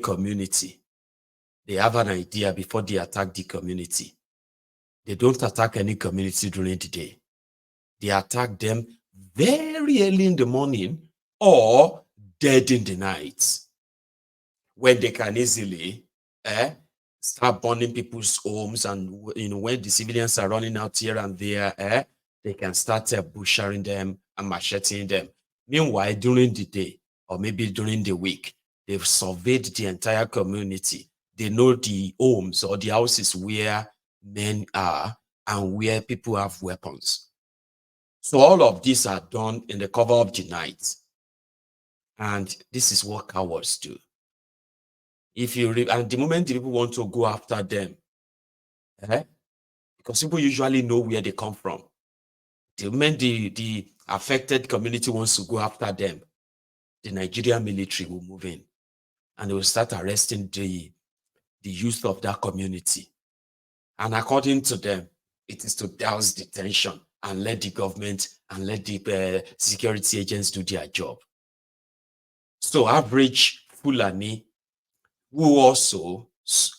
community, they have an idea before they attack the community. They don't attack any community during the day. They attack them very early in the morning or dead in the night, when they can easily start burning people's homes, and when the civilians are running out here and there, they can start butchering them and macheting them. Meanwhile, during the day or maybe during the week, they've surveyed the entire community. They know the homes or the houses where men are and where people have weapons. So all of these are done in the cover of the night. And this is what cowards do. And the moment the people want to go after them, because people usually know where they come from. The moment the affected community wants to go after them, the Nigerian military will move in and they will start arresting the youth of that community. And according to them, it is to douse the tension and let the government and let the security agents do their job. So average Fulani, who also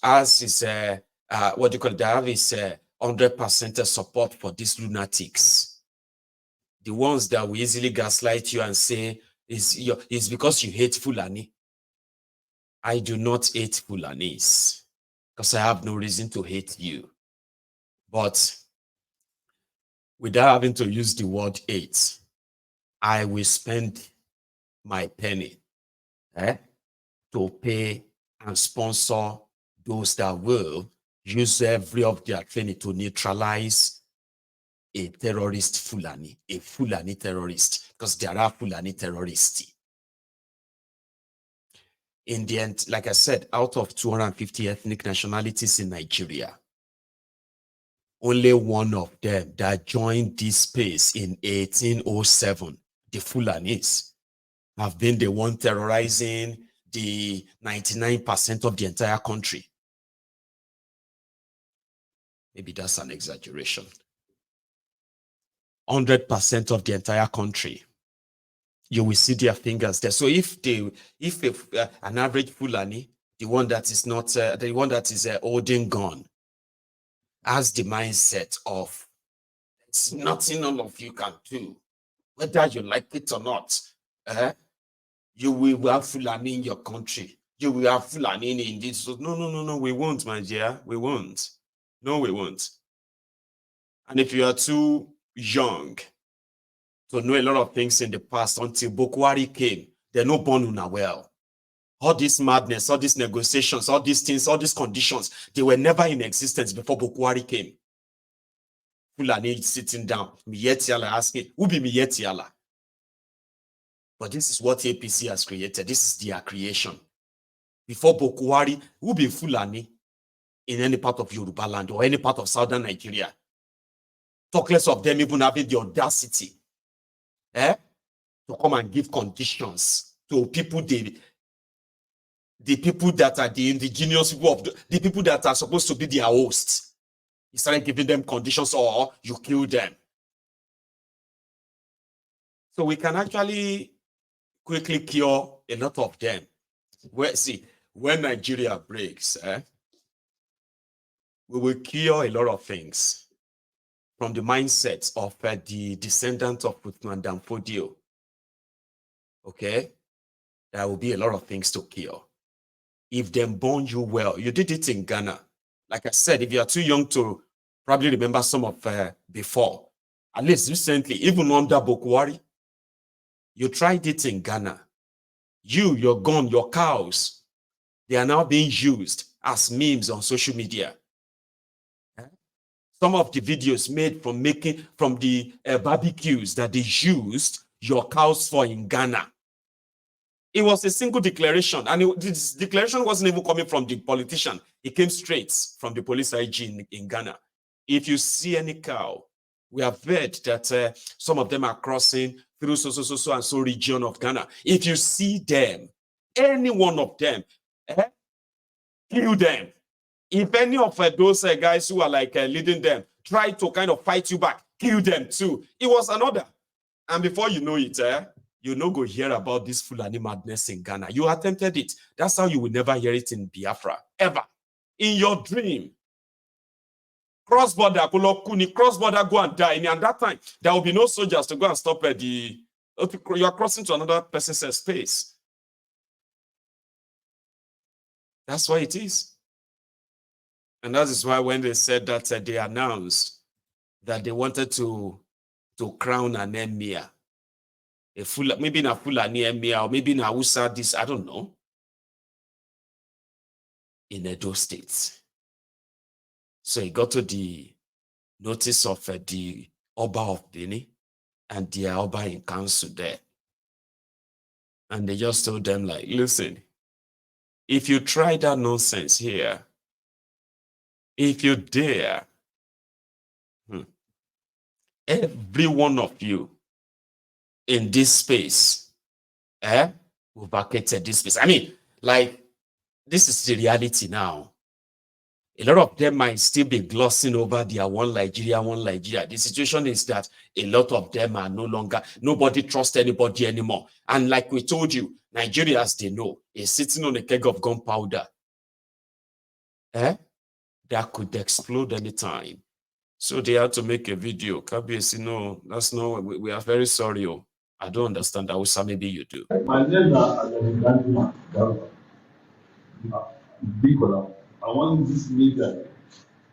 has his, they have is 100% support for these lunatics. The ones that will easily gaslight you and say, it's because you hate Fulani. I do not hate Fulanis because I have no reason to hate you. But without having to use the word hate, I will spend my penny to pay and sponsor those that will use every of their training to neutralize a terrorist Fulani, a Fulani terrorist, because there are Fulani terrorists. In the end, like I said, out of 250 ethnic nationalities in Nigeria, only one of them that joined this space in 1807, the Fulanis, have been the one terrorizing the 99% of the entire country. Maybe that's an exaggeration. 100% of the entire country, you will see their fingers there. So if an average Fulani, the one that is not the one that is holding gun, has the mindset of it's nothing all of you can do, whether you like it or not, you will have Fulani in your country. You will have Fulani in this. So no, we won't, my dear. We won't. No, we won't. And if you are too young to know a lot of things in the past, until Bokwari came, they're not born una well. All this madness, all these negotiations, all these things, all these conditions, they were never in existence before Bokwari came. Fulani sitting down, Miyetiala asking, who be Miyetiala? But this is what APC has created. This is their creation. Before Bokwari, who be Fulani in any part of Yoruba land or any part of southern Nigeria? Talk less of them even having the audacity to come and give conditions to people, the people that are the indigenous people of the people that are supposed to be their hosts. He started giving them conditions, or you kill them. So we can actually quickly cure a lot of them. When Nigeria breaks, we will cure a lot of things from the mindset of the descendant of Uthman Dan Fodio. Okay? There will be a lot of things to cure. If them born you well, you did it in Ghana. Like I said, if you are too young to probably remember some of before, at least recently, even under Bokwari, you tried it in Ghana. Your gun, your cows, they are now being used as memes on social media. Some of the videos made from the barbecues that they used your cows for in Ghana. It was a single declaration, and this declaration wasn't even coming from the politician. It came straight from the police IG in Ghana. If you see any cow, we have heard that some of them are crossing through so and so region of Ghana. If you see them, any one of them, kill them. If any of those guys who are like leading them try to kind of fight you back, kill them too. It was an order. And before you know it, you no go hear about this Fulani madness in Ghana. You attempted it. That's how you will never hear it in Biafra, ever. In your dream. Cross-border, cross-border, go and die. And at that time, there will be no soldiers to go and stop at the... You are crossing to another person's space. That's why it is. And that is why when they said that they announced that they wanted to crown an emir, maybe in a Fulani emir, or maybe in a Hausa, this, I don't know, in Edo State. So he got to the notice of the Oba of Benin and the Oba in council there. And they just told them, like, listen, if you try that nonsense here, if you dare, every one of you in this space, will vacate this space. I mean, like, this is the reality now. A lot of them might still be glossing over their one Nigeria, one Nigeria. The situation is that a lot of them are no longer, nobody trusts anybody anymore. And like we told you, Nigeria, as they know, is sitting on a keg of gunpowder. That could explode anytime. So they had to make a video. KBS, no, that's no, we are very sorry. I don't understand. Hausa, maybe you do. My name is Bikola. I want this media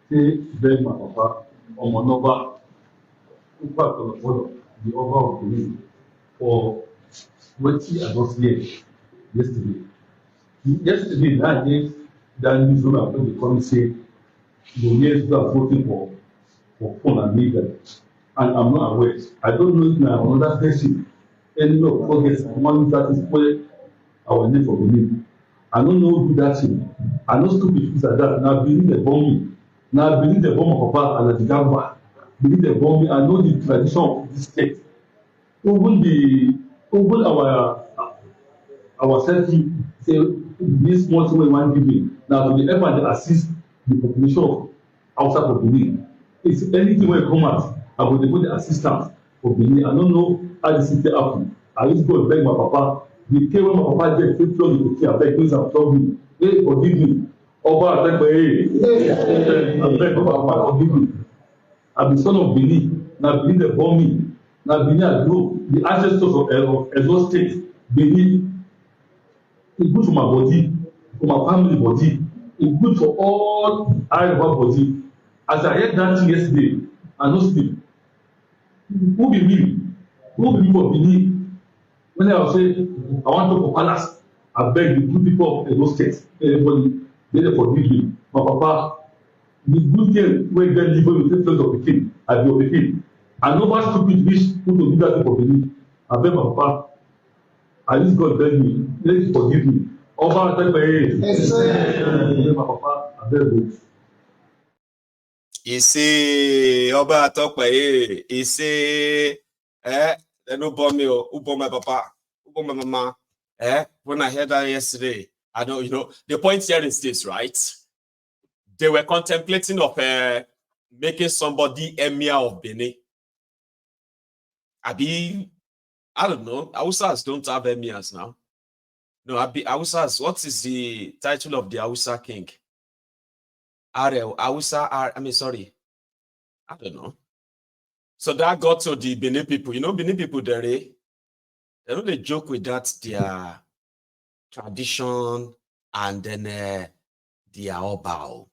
to beg my papa or my number who part of the order, the over of the week, for what he was here yesterday. Yesterday, that day, that newsroom when they come say the years are voting for phone and media. And I'm not aware. I don't know if now another person any of forgets money that is where our name for Benin. I don't know who that is. I know stupid things like that. Now believe the bombing. Now believe the bomb of Papa and the Gamba. Believe the bombing. I know the tradition of this state. Even our selfie say this small thing we want to give now to the effort to assist the population of outside of Benin. It's anything when come out, I will put the assistance for Benin. I don't know how this thing happen. I used to go and beg my papa. The came when my papa get 50 years old, I beg please and tell me, hey, forgive me. Oba, I beg I beg papa, forgive me. I'm the son of Benin. Now Benin they born me. Now Benin I grow. The ancestors of Edo State, Benin. It's good for my body, for my family body. It's good for all area of our body. As I heard that thing yesterday, I no sleep. Who be me? Who be me for Benin? When I was saying, I want to go palace, I beg the good people of Edo State, everybody, they forgive me. My papa, the good thing when they live with the place of the king, I be of the king. I know what stupid wish who to do that thing for Benin. I beg my papa, I just God beg me, let him forgive me. Over I tell my papa, I beg you. You see, Oba Atokwe, you see, they no bomb me, who bomb my papa, who bomb my mama. When I heard that yesterday, I know, the point here is this, right? They were contemplating of making somebody emir of Benin. I don't know, Hausas don't have emirs now. No, Hausas, what is the title of the Hausa king? Hausa, sorry. I don't know. So that got to the Benin people. Benin people, they don't joke with that, their tradition and then their obao.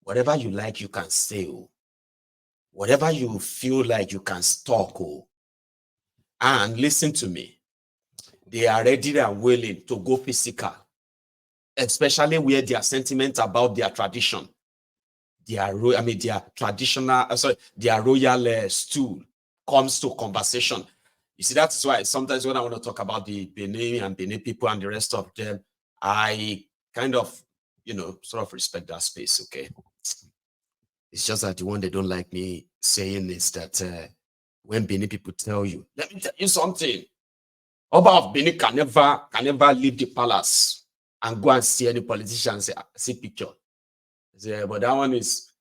Whatever you like, you can say. Whatever you feel like, you can talk. And listen to me. They are ready and willing to go physical, especially where their sentiment about their tradition, their traditional, their royal stool comes to conversation. You see, that's why sometimes when I want to talk about the Benin and Benin people and the rest of them, I kind of, sort of respect that space, okay? It's just that the one they don't like me saying is that when Benin people tell you, let me tell you something, Oba of Benin can never leave the palace and go and see any politician see picture. But that one is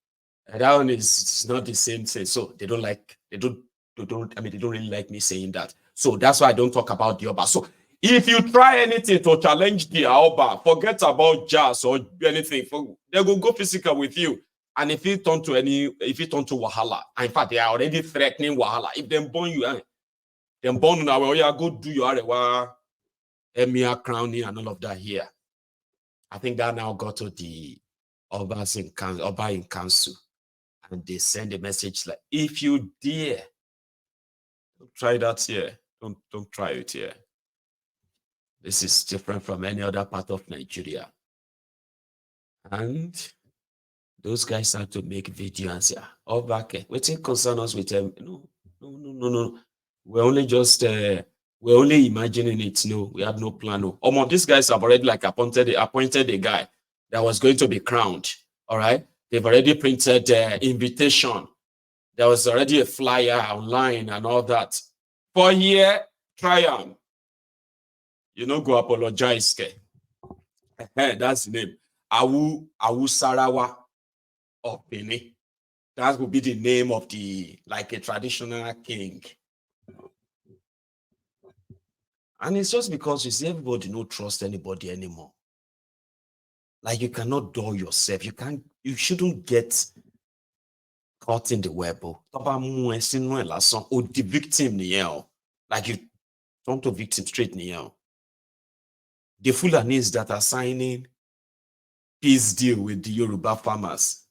not the same thing. So they don't really like me saying that. So that's why I don't talk about the Oba. So if you try anything to challenge the Oba, forget about jazz or anything. They will go physical with you. And if it turn to Wahala, in fact, they are already threatening Wahala. If they burn you, then born now, well, yeah, go do your Arewa, Emir crowning and all of that here. I think that now got to the Oba in council, and they send a message like, if you dare, don't try that here. Don't try it here. This is different from any other part of Nigeria. And those guys start to make video and say, oh, back, waiting concern us with them. No. We're only just we're only imagining it. No, we have no plan. No. These guys have already like appointed a guy that was going to be crowned. All right. They've already printed invitation. There was already a flyer online and all that. For here, try on. Go apologize. That's the name. Awu Sarawa of Benin. That would be the name of a traditional king. And it's just because you see everybody don't trust anybody anymore. Like you cannot dull yourself. You shouldn't get caught in the web. Or the victim, like you turn to victim straight. The Fulanis that are signing peace deal with the Yoruba farmers,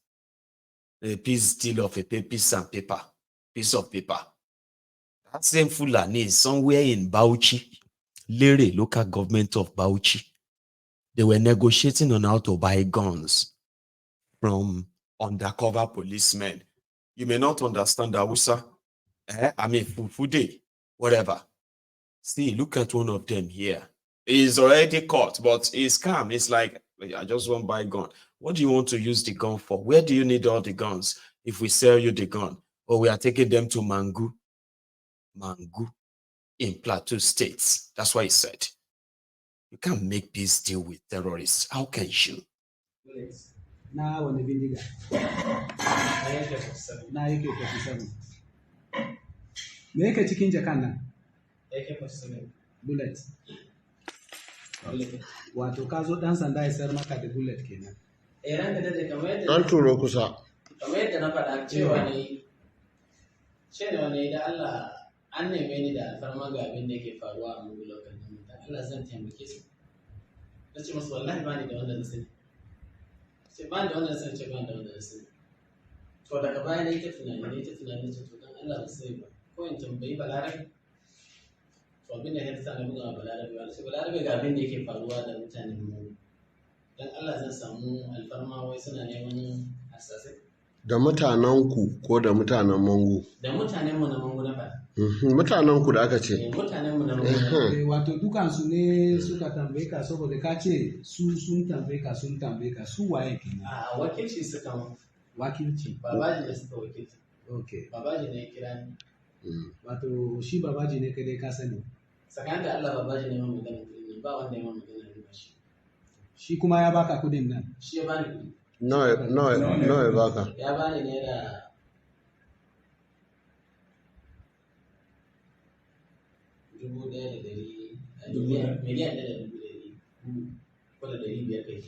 a peace deal of a piece of paper. That same Fulani is somewhere in Bauchi, Lere, local government of Bauchi. They were negotiating on how to buy guns from undercover policemen. You may not understand Hausa. Fufude, whatever. See, look at one of them here. He's already caught, but he's calm. It's like, I just want to buy a gun. What do you want to use the gun for? Where do you need all the guns if we sell you the gun? Or we are taking them to Mangu in Plateau States. That's what he said. You can't make peace deal with terrorists. How can you? Now on the Vindiga. Now you get 47. Make a chicken jacana. Bullet. Wato ka zo dan sanda ya sayar maka da bullet kenan. Ran da kamar yadda an turo kusa. Kamar yadda na faɗa cewa ne da Allah an neme ni da alfarma ga abin da yake faruwa a Mugu lokacin da Allah zan taimake su. Na ce musu wallahi ba ni da wanda na sani. Ce ba da wanda na sani, ce ba da wanda na sani. To daga baya ne ta tunani ce to dan Allah ba sai ba. Ko in tambayi Balarabe. To abin da ya sa na buga Balarabe ba. Sai Balarabe ga abin da yake faruwa da mutanen mu. Dan Allah zan samu alfarma wai suna neman asasai. Da mutanenku ko da mutanen Mangu? Da mutanenmu na Mangu na faɗa. Mutanenku da aka ce? Mutanenmu na Mangu. Wato dukansu ne suka tambaye ka saboda ka ce sun tambaye ka su waye kenan? A wakilci suka mu. Wakilci. Babaji ne suka wakilci. Okay. Babaji ne ya kira ni. Wato shi Babaji ne kai dai ka sani? Tsakanin da Allah Babaji ne mun magana kudin ba wanda ya mun magana ne ba shi. Shi kuma ya baka kudin nan? Shi ya bani kudi. No, ya baka. Ya bani naira 1,100 miliyan 1,100 ko da 500 kai.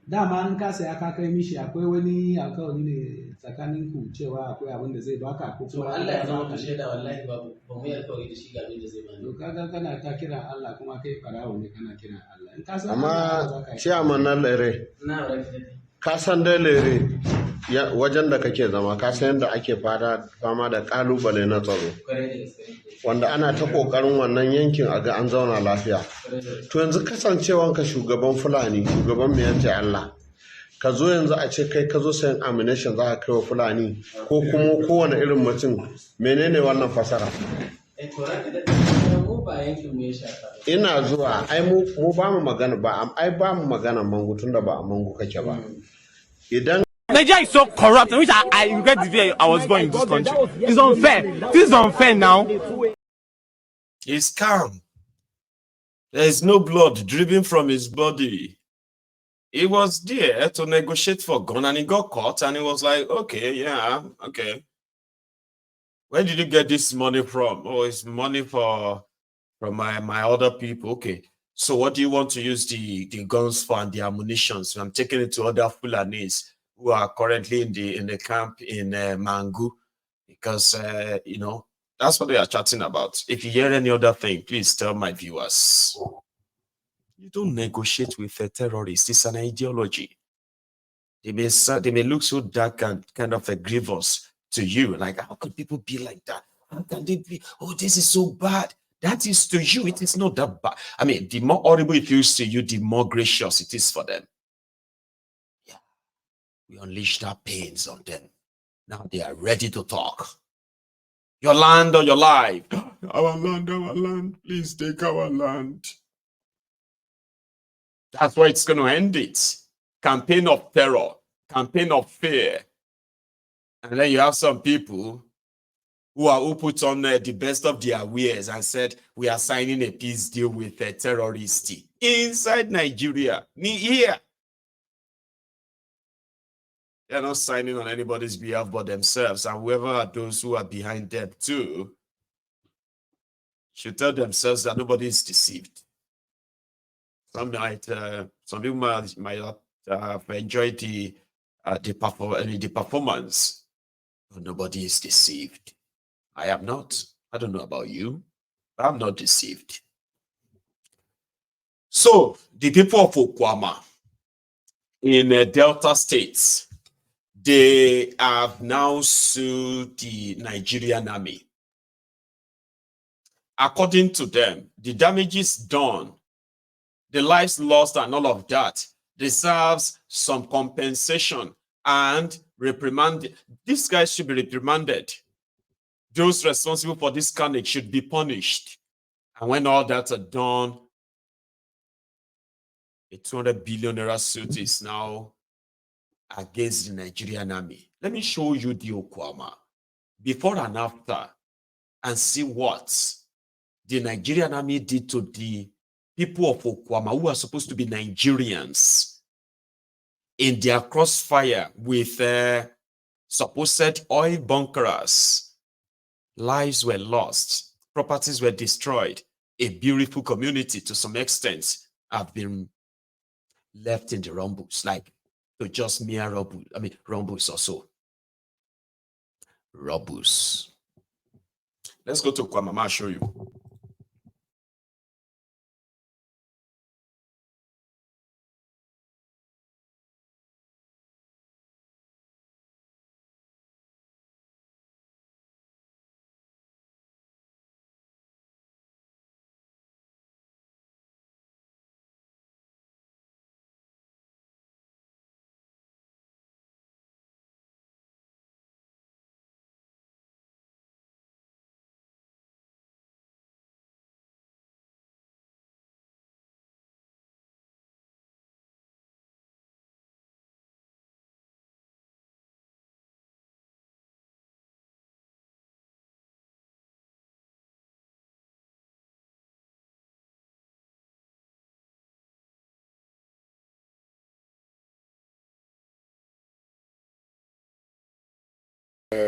Dama an kasa ya kai mishi akwai wani alkawari ne tsakanin ku cewa akwai abin da zai baka ko kuma Allah ya zama ka shaida wallahi ba mu yi alkawari da shi ga abin da zai bani. To kaga kana ta kira Allah kuma kai farawo ne kana kira Allah. In ka san amma ciyaman na lere. Na rafi. Ka san dai lere wajen da kake zama ka san yadda ake fama da kalubale na tsaro. Wanda ana ta kokarin wannan yankin a ga an zauna lafiya. To yanzu kasancewanka shugaban Fulani, shugaban mai yanci Allah, ka zo yanzu a ce kai ka zo sayan ammunition za ka kai wa Fulani ko kuma kowane irin mutum, menene wannan fasara? Ina zuwa ai mu ba mu magana ba mu magana Mangu tunda ba a Mangu kake ba. Idan Nigeria is so corrupt, which I regret the day I was born in this country. It's unfair. This is unfair now. He's calm. There is no blood dripping from his body. He was there to negotiate for gun and he got caught and he was like, okay, yeah, okay. Where did you get this money from? Oh, it's money from my other people. Okay. So what do you want to use the guns for and the ammunition? So I'm taking it to other Fulanis who are currently in the camp in Mangu, because that's what they are chatting about. If you hear any other thing, please tell my viewers. You don't negotiate with a terrorist. It's an ideology. They may look so dark and kind of a grievous to you. Like, how can people be like that? How can they be? Oh, this is so bad. That is to you. It is not that bad. I mean, the more horrible it feels to you, the more gracious it is for them. Yeah. We unleashed our pains on them. Now they are ready to talk. Your land or your life. Our land. Please take our land. That's why it's going to end it. Campaign of terror, campaign of fear. And then you have some people who put on the best of their wares and said, we are signing a peace deal with a terrorist inside Nigeria. Here. They're not signing on anybody's behalf but themselves. And whoever are those who are behind them too should tell themselves that nobody is deceived. Some people might have enjoyed the performance, but nobody is deceived. I am not. I don't know about you, but I'm not deceived. So the people of Okwama in Delta states, they have now sued the Nigerian army. According to them, the damages done, the lives lost and all of that deserves some compensation and reprimanded. These guys should be reprimanded. Those responsible for this carnage should be punished. And when all that's done, a 200 billion naira suit is now against the Nigerian army. Let me show you the Okwama before and after and see what the Nigerian army did to the people of Okwama who are supposed to be Nigerians in their crossfire with supposed oil bunkerers. Lives were lost, properties were destroyed, a beautiful community to some extent have been left in the rumbles, like to just mere rumbles. I mean, rumbles or so. Rumbles. Let's go to Kwamama, I'll show you.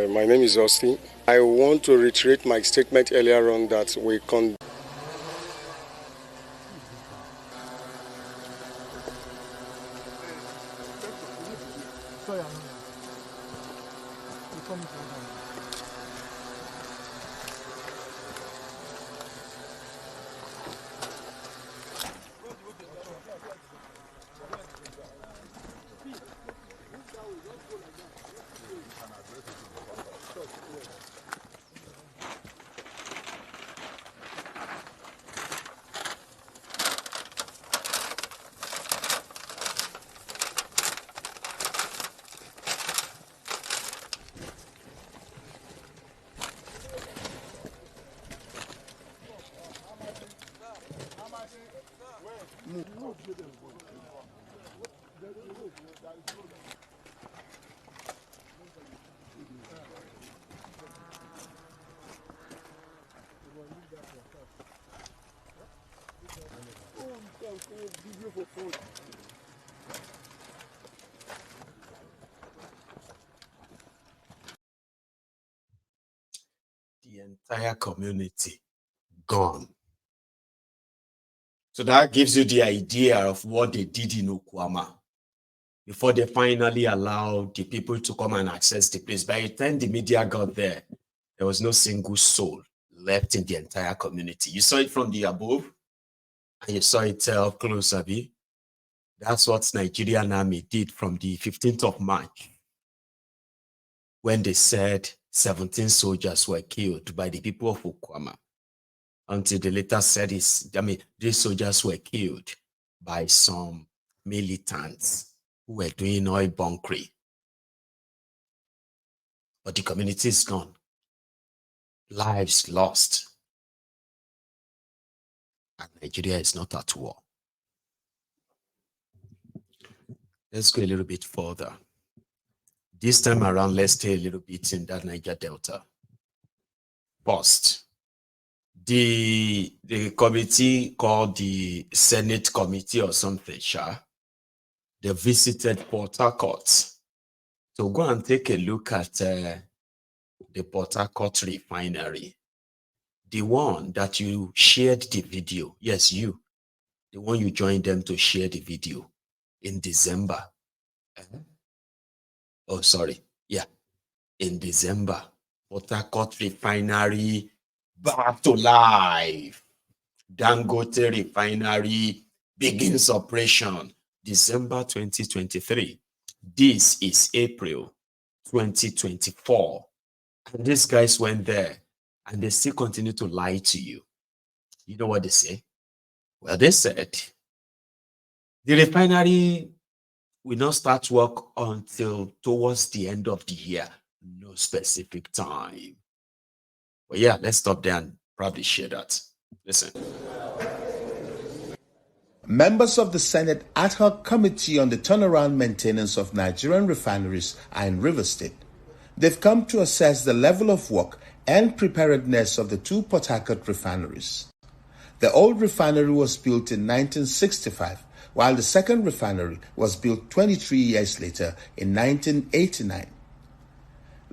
My name is Austin. I want to reiterate my statement earlier on that we entire community gone. So that gives you the idea of what they did in Okwama before they finally allowed the people to come and access the place. By the time the media got there, there was no single soul left in the entire community. You saw it from the above, and you saw it up close, Abi. That's what Nigerian army did from the 15th of March, when they said 17 soldiers were killed by the people of Okwama, until they later said these soldiers were killed by some militants who were doing oil bunkering. But the community is gone. Lives lost. And Nigeria is not at war. Let's go a little bit further. This time around, let's stay a little bit in that Niger Delta. First, the committee called the Senate Committee or something, they visited Port Harcourt. So go and take a look at the Port Harcourt refinery. The one that you shared the video. Yes, you. The one you joined them to share the video in December. Oh, sorry. Yeah. In December, Port Harcourt refinery back to life. Dangote refinery begins operation December 2023. This is April 2024. And these guys went there and they still continue to lie to you. You know what they say? Well, they said the refinery will not start work until towards the end of the year. No specific time. But yeah, let's stop there and probably share that. Listen. Members of the Senate Ad Hoc Committee on the Turnaround Maintenance of Nigerian Refineries are in Rivers State. They've come to assess the level of work and preparedness of the two Port Harcourt refineries. The old refinery was built in 1965, while the second refinery was built 23 years later in 1989.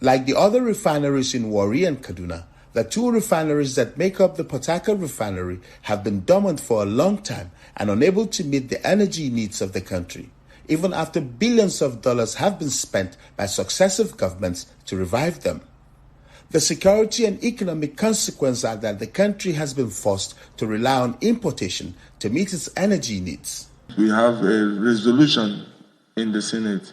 Like the other refineries in Warri and Kaduna, the two refineries that make up the Port Harcourt refinery have been dormant for a long time and unable to meet the energy needs of the country, even after billions of dollars have been spent by successive governments to revive them. The security and economic consequences are that the country has been forced to rely on importation to meet its energy needs. We have a resolution in the Senate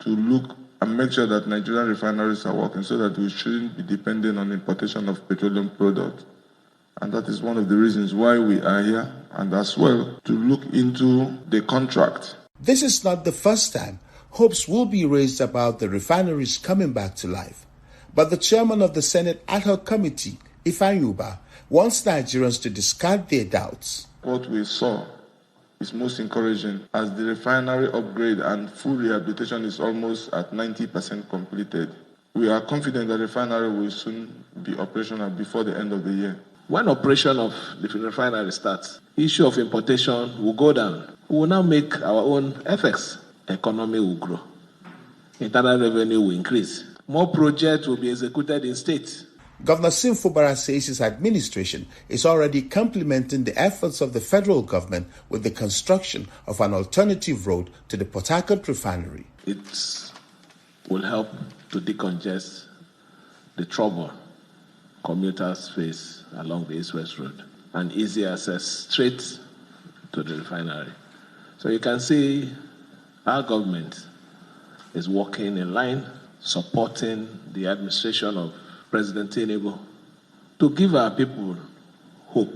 to look and make sure that Nigerian refineries are working so that we shouldn't be dependent on importation of petroleum products. And that is one of the reasons why we are here, and as well to look into the contract. This is not the first time hopes will be raised about the refineries coming back to life. But the chairman of the Senate Ad Hoc Committee, Ifeanyi, wants Nigerians to discard their doubts. What we saw is most encouraging, as the refinery upgrade and full rehabilitation is almost at 90% completed. We are confident that the refinery will soon be operational before the end of the year. When operation of the refinery starts, issue of importation will go down. We will now make our own FX. Economy will grow. Internal revenue will increase. More projects will be executed in states. Governor Sim Fubara says his administration is already complementing the efforts of the federal government with the construction of an alternative road to the Port Harcourt refinery. It will help to decongest the trouble commuters face along the East-West Road and easy access straight to the refinery. So you can see our government is working in line, supporting the administration of President Tinubu to give our people hope.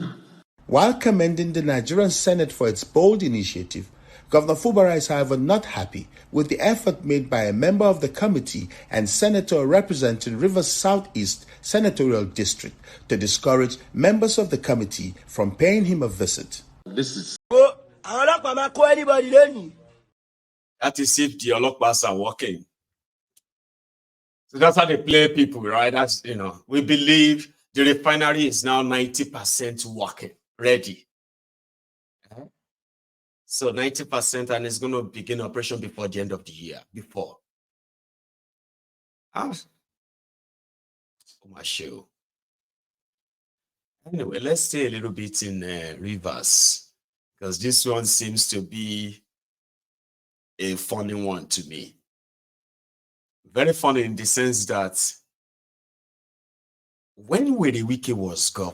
While commending the Nigerian Senate for its bold initiative, Governor Fubara is, however, not happy with the effort made by a member of the committee and senator representing Rivers Southeast Senatorial District to discourage members of the committee from paying him a visit. That is if the Olokpas are working. So that's how they play people, right? That's, we believe the refinery is now 90% working, ready. So 90%, and it's going to begin operation before the end of the year. Before. Oh, my show. Anyway, let's stay a little bit in Rivers, because this one seems to be a funny one to me. Very funny in the sense that when Wiki was governor,